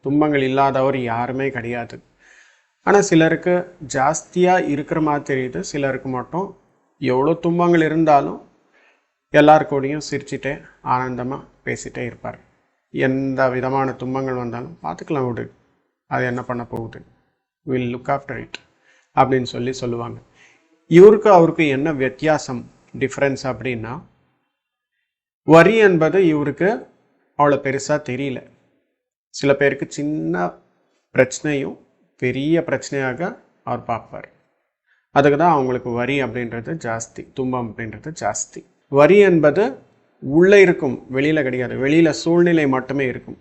துன்பங்கள் இல்லாதவர் யாருமே கிடையாது. ஆனால் சிலருக்கு ஜாஸ்தியாக இருக்கிற மாதிரி தெரியுது. சிலருக்கு மட்டும் எவ்வளோ துன்பங்கள் இருந்தாலும் எல்லாருக்கூடையும் சிரிச்சிட்டே ஆனந்தமாக பேசிகிட்டே இருப்பார். எந்த விதமான துன்பங்கள் வந்தாலும் பார்த்துக்கலாம் விடு, அது என்ன பண்ண போகுது, வில் லுக் ஆஃப்டர் இட் அப்படின்னு சொல்லுவாங்க. இவருக்கு அவருக்கு என்ன வித்தியாசம், டிஃப்ரென்ஸ் அப்படின்னா, வரி என்பது இவருக்கு அவ்வளோ பெருசாக தெரியல. சில பேருக்கு சின்ன பிரச்சனையும் பெரிய பிரச்சனையாக அவர் பார்ப்பார். அதுக்கு தான் அவங்களுக்கு வரி அப்படின்றது ஜாஸ்தி, துன்பம் அப்படின்றது ஜாஸ்தி. வரி என்பது உள்ளே இருக்கும், வெளியில் கிடையாது. வெளியில் சூழ்நிலை மட்டுமே இருக்கும்.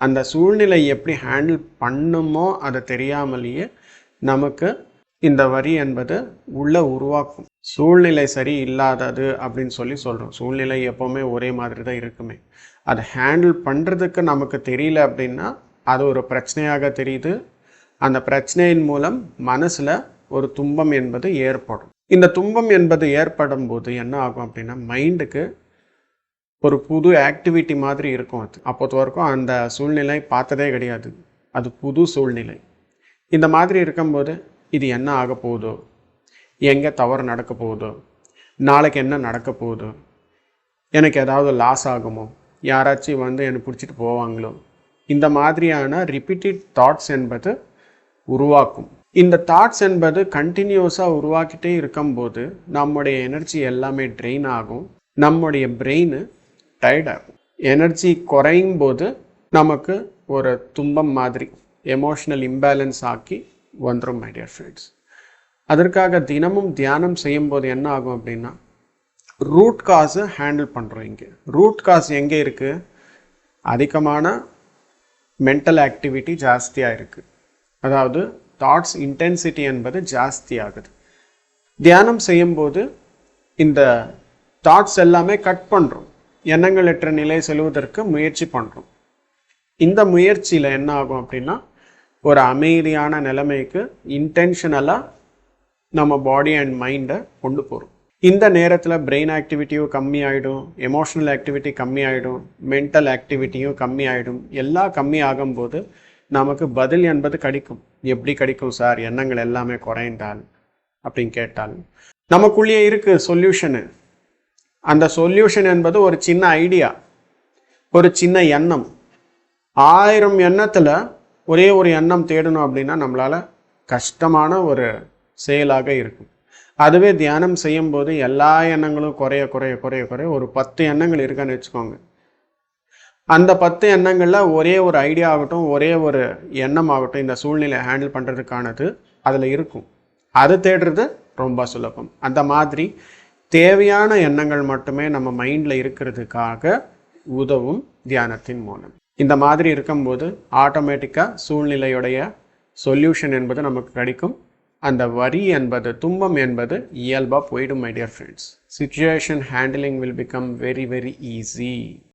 அந்த சூழ்நிலை எப்படி ஹேண்டில் பண்ணுமோ அதை தெரியாமலேயே நமக்கு இந்த வரி என்பது உள்ளே உருவாக்கும். சூழ்நிலை சரி இல்லாதது அப்படின்னு சொல்கிறோம். சூழ்நிலை எப்போவுமே ஒரே மாதிரி தான் இருக்குமே. அதை ஹேண்டில் பண்ணுறதுக்கு நமக்கு தெரியல அப்படின்னா அது ஒரு பிரச்சனையாக தெரியுது. அந்த பிரச்சனையின் மூலம் மனசில் ஒரு துன்பம் என்பது ஏற்படும். இந்த துன்பம் என்பது ஏற்படும் போது என்ன ஆகும் அப்படின்னா, மைண்டுக்கு ஒரு புது ஆக்டிவிட்டி மாதிரி இருக்கும். அது அப்போது வரைக்கும் அந்த சூழ்நிலை பார்த்ததே கிடையாது, அது புது சூழ்நிலை. இந்த மாதிரி இருக்கும்போது இது என்ன ஆக போகுதோ, எங்கே தவறு நடக்க போகுதோ, நாளைக்கு என்ன நடக்க போகுதோ, எனக்கு ஏதாவது லாஸ் ஆகுமோ, யாராச்சும் என்னை பிடிச்சிட்டு போவாங்களோ, இந்த மாதிரியான ரிப்பீட்டட் தாட்ஸ் என்பது உருவாக்கும். இந்த தாட்ஸ் என்பது கண்டினியூஸாக உருவாக்கிட்டே இருக்கும்போது நம்முடைய எனர்ஜி எல்லாமே ட்ரெயின் ஆகும். நம்முடைய பிரெயின் டயர்ட் ஆகும். எனர்ஜி குறையும் போது நமக்கு ஒரு துன்பம் மாதிரி எமோஷனல் இம்பேலன்ஸ் ஆக்கி வந்துடும் மை டியர் ஃப்ரெண்ட்ஸ். அதற்காக தினமும் தியானம் செய்யும் போது என்ன ஆகும் அப்படின்னா, ரூட் காஸை ஹேண்டில் பண்ணுறோம். இங்கே ரூட் காஸ் எங்கே இருக்குது? அதிகமான மென்டல் ஆக்டிவிட்டி ஜாஸ்தியாக இருக்குது. அதாவது தாட்ஸ் இன்டென்சிட்டி என்பது ஜாஸ்தி ஆகுது. தியானம் செய்யும்போது இந்த தாட்ஸ் எல்லாமே கட் பண்ணுறோம். எண்ணங்களற்ற நிலை செல்வதற்கு முயற்சி பண்ணுறோம். இந்த முயற்சியில் என்ன ஆகும் அப்படின்னா, ஒரு அமைதியான நிலைமைக்கு இன்டென்ஷனலாக நம்ம பாடி அண்ட் மைண்டை கொண்டு போகிறோம். இந்த நேரத்தில் பிரெயின் ஆக்டிவிட்டியும் கம்மி ஆகிடும், எமோஷனல் ஆக்டிவிட்டி கம்மி ஆகிடும், மென்டல் ஆக்டிவிட்டியும் கம்மி ஆகிடும். எல்லாம் கம்மி ஆகும்போது நமக்கு பதில் என்பது கிடைக்கும். எப்படி கிடைக்கும் சார், எண்ணங்கள் எல்லாமே குறைந்தால் அப்படின்னு கேட்டால், நமக்குள்ளேயே இருக்குது சொல்யூஷனு. அந்த சொல்யூஷன் என்பது ஒரு சின்ன ஐடியா, ஒரு சின்ன எண்ணம். 1000 எண்ணத்தில் ஒரே ஒரு எண்ணம் தேடணும் அப்படின்னா நம்மளால் கஷ்டமான ஒரு செயலாக இருக்கும். அதுவே தியானம் செய்யும் போது எல்லா எண்ணங்களும் குறைய குறைய குறைய குறைய ஒரு 10 எண்ணங்கள் இருக்கான்னு வச்சுக்கோங்க. அந்த 10 எண்ணங்களில் ஒரே ஒரு ஐடியா ஆகட்டும், ஒரே ஒரு எண்ணம் ஆகட்டும், இந்த சூழ்நிலை ஹேண்டில் பண்ணுறதுக்கானது அதில் இருக்கும். அது தேடுறது ரொம்ப சுலபம். அந்த மாதிரி தேவையான எண்ணங்கள் மட்டுமே நம்ம மைண்டில் இருக்கிறதுக்காக உதவும் தியானத்தின் மூலம். இந்த மாதிரி இருக்கும்போது ஆட்டோமேட்டிக்காக சூழ்நிலையுடைய சொல்யூஷன் என்பது நமக்கு கிடைக்கும். அந்த வரி என்பது, துன்பம் என்பது இயல்பாக போயிடும் my dear friends. Situation handling will become very very easy.